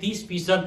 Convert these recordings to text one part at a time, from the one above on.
30%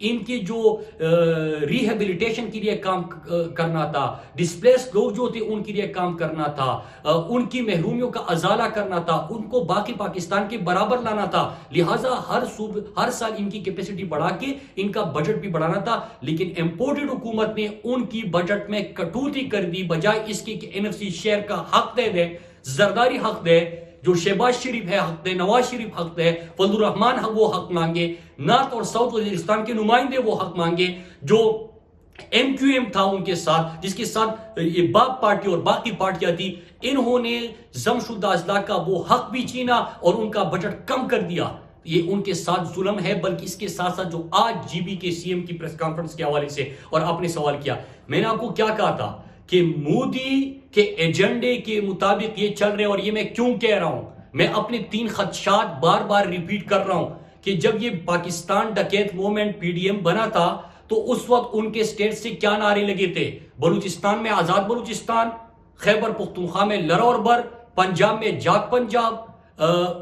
ان کی جو ریہیبلیٹیشن کے لیے کام کرنا تھا، ڈسپلیس لوگ جو تھے ان کے لیے کام کرنا تھا، ان کی محرومیوں کا ازالہ کرنا تھا، ان کو باقی پاکستان کے برابر لانا تھا. لہٰذا ہر سال ان کی کیپیسٹی بڑھا کے ان کا بجٹ بھی بڑھانا تھا. لیکن امپورٹڈ حکومت نے ان کی بجٹ میں کٹوتی کر دی، بجائے اس کے کہ NFC شیئر کا حق دے، زرداری حق دے، جو شہباز شریف ہے حق دے، نواز شریف حق دے، فضل الرحمان وہ حق مانگے، نارتھ اور ساؤتھ وزیرستان کے نمائندے وہ حق مانگے، جو MQM تھا ان کے ساتھ، جس کے ساتھ یہ باپ پارٹی اور باقی پارٹیاں تھی، انہوں نے ضم شدہ اضلاع کا وہ حق بھی چھینا اور ان کا بجٹ کم کر دیا. یہ ان کے ساتھ ظلم ہے. بلکہ اس کے ساتھ ساتھ جو آج GB کے CM کی پریس کانفرنس کے حوالے سے، اور آپ نے سوال کیا، میں نے آپ کو کیا کہا تھا کہ مودی کے ایجنڈے کے مطابق یہ چل رہے، اور یہ میں کیوں کہہ رہا ہوں، میں اپنے 3 خدشات بار بار ریپیٹ کر رہا ہوں کہ جب یہ پاکستان ڈکیت موومنٹ PDM بنا تھا تو اس وقت ان کے سٹیٹ سے کیا نعرے لگے تھے؟ بلوچستان میں آزاد بلوچستان، خیبر پختونخوا میں لڑ اور بر، پنجاب میں جاگ پنجاب،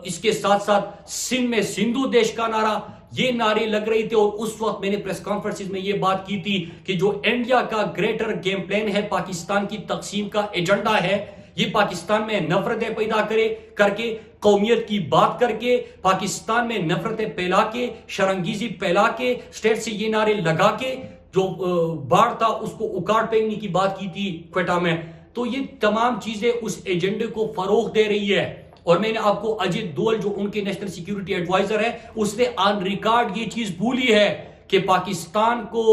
اس کے ساتھ ساتھ سندھ میں سندھو دیش کا نعرہ، یہ نعرے لگ رہی تھے. اور اس وقت میں نے پریس کانفرنسز میں یہ بات کی تھی کہ جو انڈیا کا گریٹر گیم پلان ہے، پاکستان کی تقسیم کا ایجنڈا ہے، یہ پاکستان میں نفرتیں پیدا کر کے، قومیت کی بات کر کے، پاکستان میں نفرتیں پھیلا کے، شرنگیزی پھیلا کے، سٹیٹ سے یہ نعرے لگا کے جو باڑ تھا اس کو اکاڑ پھینکنے کی بات کی تھی کوئٹہ میں. تو یہ تمام چیزیں اس ایجنڈے کو فروغ دے رہی ہے. اور میں نے آپ کو اجیت دوول جو ان کے نیشنل سیکیورٹی ایڈوائزر ہے، اس نے آن ریکارڈ یہ چیز بولی ہے کہ پاکستان کو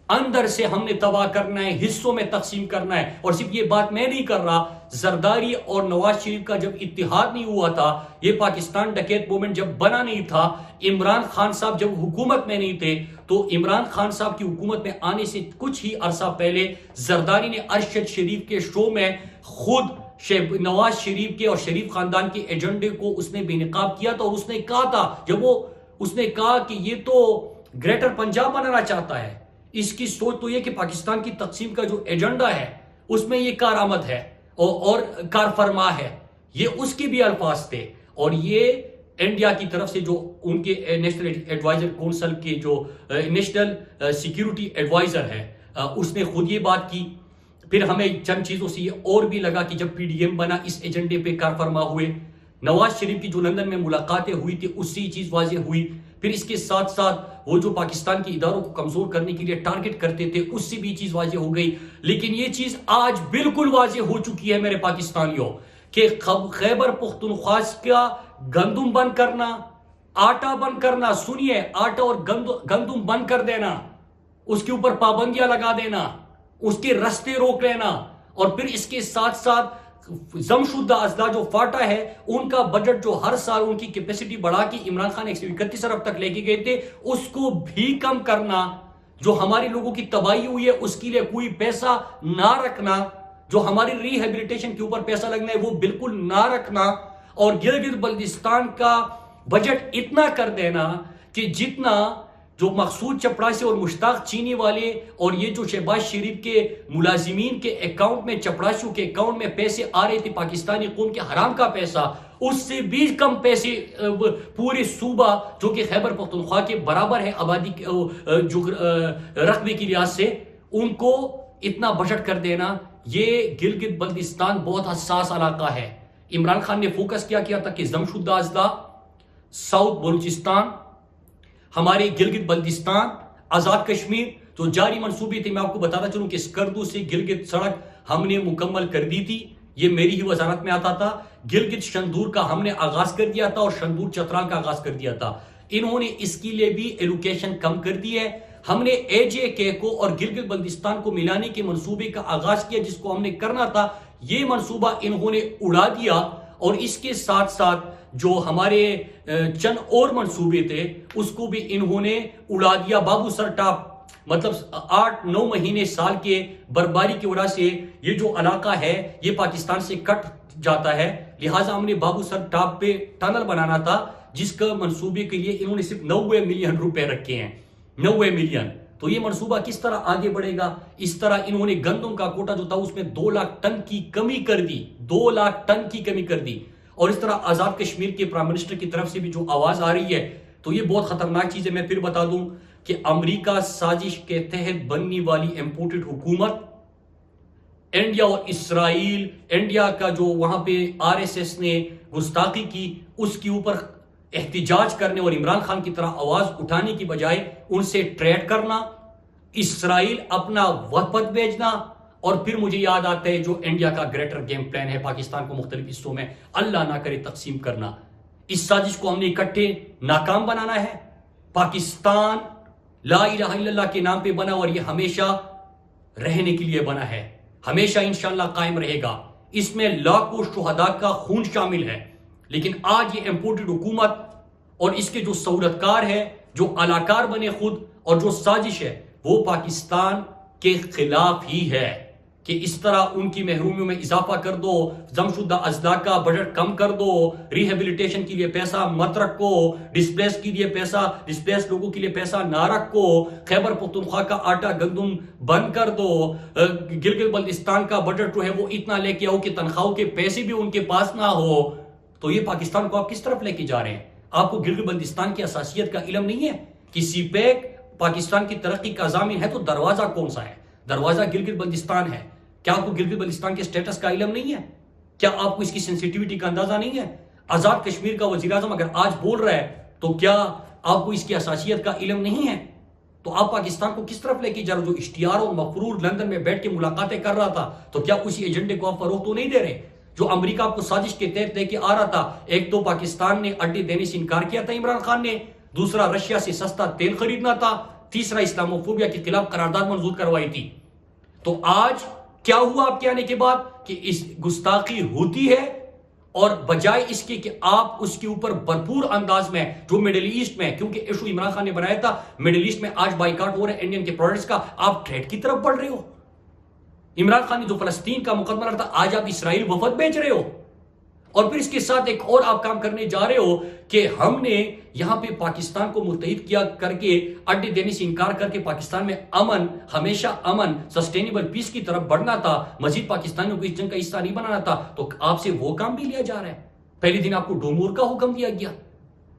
اندر سے ہم نے تباہ کرنا ہے، حصوں میں تقسیم کرنا ہے. اور صرف یہ بات میں نہیں کر رہا، زرداری اور نواز شریف کا جب اتحاد نہیں ہوا تھا، یہ پاکستان ڈکیت موومنٹ جب بنا نہیں تھا، عمران خان صاحب جب حکومت میں نہیں تھے، تو عمران خان صاحب کی حکومت میں آنے سے کچھ ہی عرصہ پہلے زرداری نے ارشد شریف کے شو میں خود نواز شریف کے اور شریف خاندان کے ایجنڈے کو اس نے بے نقاب کیا تھا. اور اس نے کہا تھا، جب اس نے کہا کہ یہ تو گریٹر پنجاب بنانا چاہتا ہے، اس کی سوچ تو یہ کہ پاکستان کی تقسیم کا جو ایجنڈا ہے اس میں یہ کارآمد ہے اور کار فرما ہے، یہ اس کے بھی الفاظ تھے. اور یہ انڈیا کی طرف سے جو ان کے نیشنل ایڈوائزر کونسل کے جو نیشنل سیکیورٹی ایڈوائزر ہے، اس نے خود یہ بات کی. پھر ہمیں چند چیزوں سے یہ اور بھی لگا کہ جب PDM بنا، اس ایجنڈے پہ کار فرما ہوئے. نواز شریف کی جو لندن میں ملاقاتیں ہوئی تھی، اس سے یہ چیز واضح ہوئی. پھر اس کے ساتھ ساتھ وہ جو پاکستان کے اداروں کو کمزور کرنے کے لیے ٹارگٹ کرتے تھے، اس سے بھی یہ چیز واضح ہو گئی. لیکن یہ چیز آج بالکل واضح ہو چکی ہے میرے پاکستانیوں کہ خیبر پختونخوا کا گندم بند کرنا، آٹا بند کرنا، سنیے، آٹا اور گندم بند کر دینا، اس کے اوپر پابندیاں لگا دینا، اس کے رستے روک لینا، اور پھر اس کے ساتھ ساتھ ضم شدہ اضلاع جو فاٹا ہے، ان کا بجٹ جو ہر سال ان کی کیپیسٹی بڑھا کے عمران خان 131 ارب تک لے کے گئے تھے، اس کو بھی کم کرنا. جو ہمارے لوگوں کی تباہی ہوئی ہے اس کے لیے کوئی پیسہ نہ رکھنا، جو ہماری ریہیبلیٹیشن کے اوپر پیسہ لگنا ہے وہ بالکل نہ رکھنا. اور گلگت بلتستان کا بجٹ اتنا کر دینا کہ جتنا جو مقصود چپڑاسی اور مشتاق چینی والے اور یہ جو شہباز شریف کے ملازمین کے اکاؤنٹ میں، چپڑاسیوں کے اکاؤنٹ میں پیسے آ رہے تھے پاکستانی قوم کے حرام کا پیسہ، اس سے بھی کم پیسے پورے صوبہ جو کہ خیبر پختونخوا کے برابر ہے آبادی جو رقبے کی لحاظ سے، ان کو اتنا بجٹ کر دینا. یہ گلگت بلتستان بہت حساس علاقہ ہے. عمران خان نے فوکس کیا تھا کہ ضم شدہ اضلاع، ساؤتھ بلوچستان، ہمارے گلگت بلتستان، آزاد کشمیر جو جاری منصوبے تھے. میں آپ کو بتاتا چلوں کہ اسکردو سے گلگت سڑک ہم نے مکمل کر دی تھی، یہ میری ہی وزارت میں آتا تھا. گلگت شندور کا ہم نے آغاز کر دیا تھا اور شندور چترال کا آغاز کر دیا تھا. انہوں نے اس کے لیے بھی ایلوکیشن کم کر دی ہے. ہم نے AJK کو اور گلگت بلتستان کو ملانے کے منصوبے کا آغاز کیا، جس کو ہم نے کرنا تھا. یہ منصوبہ انہوں نے اڑا دیا. اور اس کے ساتھ ساتھ جو ہمارے چند اور منصوبے تھے اس کو بھی انہوں نے اڑا دیا. بابو سر ٹاپ، مطلب 8-9 مہینے سال کے برباری کی وجہ سے یہ جو علاقہ ہے یہ پاکستان سے کٹ جاتا ہے. لہٰذا ہم نے بابو سر ٹاپ پہ ٹنل بنانا تھا، جس کا منصوبے کے لیے انہوں نے صرف 90 ملین روپے رکھے ہیں. 90 ملین. تو یہ منصوبہ کس طرح آگے بڑھے گا؟ اس طرح انہوں نے گندم کا کوٹا جو تھا اس میں 2 لاکھ ٹن کی کمی کر دی، 2 لاکھ ٹن کی کمی کر دی. اور اس طرح آزاد کشمیر کے پرائم منسٹر کی طرف سے بھی جو آواز آ رہی ہے تو یہ بہت خطرناک چیز ہے. میں پھر بتا دوں کہ امریکہ سازش کے تحت بننے والی امپورٹڈ حکومت انڈیا اور اسرائیل، انڈیا کا جو وہاں پہ RSS نے گستاخی کی اس کے اوپر احتجاج کرنے اور عمران خان کی طرح آواز اٹھانے کی بجائے ان سے ٹریڈ کرنا، اسرائیل اپنا وفد بھیجنا، اور پھر مجھے یاد آتا ہے جو انڈیا کا گریٹر گیم پلان ہے پاکستان کو مختلف حصوں میں اللہ نہ کرے تقسیم کرنا. اس سازش کو ہم نے اکٹھے ناکام بنانا ہے. پاکستان لا الہ الا اللہ کے نام پہ بنا اور یہ ہمیشہ رہنے کے لیے بنا ہے، ہمیشہ انشاءاللہ قائم رہے گا. اس میں لاکھوں شہداء کا خون شامل ہے. لیکن آج یہ امپورٹڈ حکومت اور اس کے جو سہولتکار ہے، جو علاکار بنے خود، اور جو سازش ہے وہ پاکستان کے خلاف ہی ہے کہ اس طرح ان کی محرومیوں میں اضافہ کر دو، ضم شدہ اضلاع کا بجٹ کم کر دو، ریہیبلیٹیشن کے لیے پیسہ مت رکھو، ڈسپلیس کے لیے پیسہ، ڈسپلیس لوگوں کے لیے پیسہ نہ رکھو، خیبر پختونخوا کا آٹا گندم بند کر دو، گلگت بلتستان کا بجٹ جو ہے وہ اتنا لے کے آؤ کہ تنخواہوں کے پیسے بھی ان کے پاس نہ ہو. تو یہ پاکستان کو آپ کس طرف لے کے جا رہے ہیں؟ آپ کو گلگت بلتستان کی حساسیت کا علم نہیں ہے کہ سی پیک پاکستان کی ترقی کا ضامن ہے؟ تو دروازہ کون سا ہے؟ دروازہ گلگت بلتستان ہے. کیا آپ کو گلگت بلتستان کے سٹیٹس کا علم نہیں ہے؟ کیا آپ کو اس کی سینسیٹیوٹی کا اندازہ نہیں ہے؟ آزاد کشمیر کا وزیر اعظم اگر آج بول رہا ہے تو کیا آپ کو اس کی حساسیت کا علم نہیں ہے؟ تو آپ پاکستان کو کس طرف لے کے جا رہے ہو؟ جو اشتہار اور مفرور لندن میں بیٹھ کے ملاقاتیں کر رہا تھا، تو کیا اسی ایجنڈے کو آپ فروغ تو نہیں دے رہے؟ جو امریکہ آپ کو سازش کے تحت لے کے آ رہا تھا، ایک تو پاکستان نے اڈے دینے سے انکار کیا تھا عمران خان نے، دوسرا رشیا سے سستا تیل خریدنا تھا، تیسرا اسلاموفوبیا کے خلاف قرارداد منظور کروائی تھی. تو آج کیا ہوا آپ کے آنے کے بعد کہ اس گستاخی ہوتی ہے، اور بجائے اس کے کہ آپ اس کے اوپر بھرپور انداز میں جو مڈل ایسٹ میں، کیونکہ ایشو عمران خان نے بنایا تھا مڈل ایسٹ میں آج بائیکاٹ ہو رہا ہے انڈین کے پروڈکٹس کا، آپ ٹریڈ کی طرف بڑھ رہے ہو. عمران خان نے جو فلسطین کا مقدمہ رکھا تھا، آج آپ اسرائیل وفد بیچ رہے ہو. اور پھر اس کے ساتھ ایک اور آپ کام کرنے جا رہے ہو کہ ہم نے یہاں پہ پاکستان کو متحد کیا کر کے اڈے دینے سے انکار کر کے پاکستان میں امن، ہمیشہ امن، سسٹینیبل پیس کی طرف بڑھنا تھا، مزید پاکستانیوں کو اس جنگ کا حصہ نہیں بنانا تھا. تو آپ سے وہ کام بھی لیا جا رہا ہے. پہلے دن آپ کو ڈومور کا حکم دیا گیا،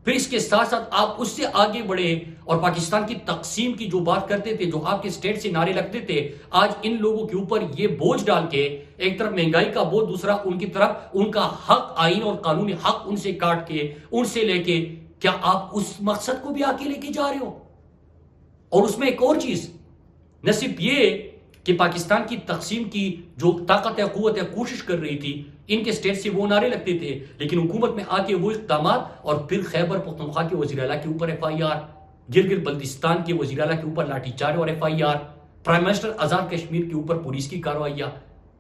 پھر اس کے ساتھ ساتھ آپ اس سے آگے بڑھے اور پاکستان کی تقسیم کی جو بات کرتے تھے، جو آپ کے سٹیٹ سے نعرے لگتے تھے، آج ان لوگوں کے اوپر یہ بوجھ ڈال کے ایک طرف مہنگائی کا بوجھ، دوسرا ان کی طرف ان کا حق، آئین اور قانونی حق ان سے کاٹ کے، ان سے لے کے، کیا آپ اس مقصد کو بھی آگے لے کے جا رہے ہو؟ اور اس میں ایک اور چیز، نہ صرف یہ کہ پاکستان کی تقسیم کی جو طاقت ہے، قوت ہے، کوشش کر رہی تھی، ان کے سٹیٹ سے وہ نعرے لگتے تھے، لیکن حکومت میں آ کے وہ اقدامات، اور پھر خیبر پختونخوا کے وزیر اعلیٰ کے اوپر FIR، گلگت بلتستان کے وزیر اعلیٰ کے اوپر لاٹھی چارج اور FIR، prime minister Azad Kashmir کے اوپر پولیس کی کارروائیاں،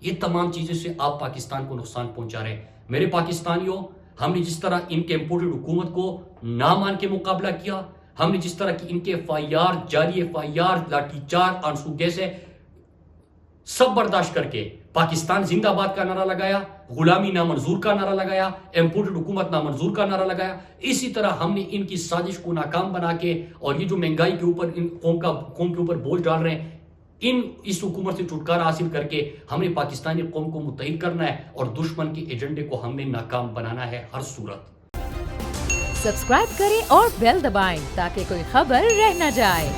یہ تمام چیزوں سے آپ پاکستان کو نقصان پہنچا رہے ہیں. میرے پاکستانیوں، ہم نے جس طرح ان کے امپورٹڈ حکومت کو نہ مان کے مقابلہ کیا، ہم نے جس طرح کی ان کے FIR، جاری FIR، لاٹھی چارج، آنسو گیسیں سب برداشت کر کے پاکستان زندہ باد کا نعرہ لگایا، غلامی نامنظور کا نعرہ لگایا، امپورٹڈ حکومت نامنظور کا نعرہ لگایا. اسی طرح ہم نے ان کی سازش کو ناکام بنا کے، اور یہ جو مہنگائی کے اوپر ان قوم کے اوپر بوجھ ڈال رہے ہیں، اس حکومت سے چھٹکارا حاصل کر کے ہم نے پاکستانی قوم کو متحد کرنا ہے، اور دشمن کے ایجنڈے کو ہم نے ناکام بنانا ہے ہر صورت. سبسکرائب کریں اور بیل دبائیں تاکہ کوئی خبر رہ نہ جائے.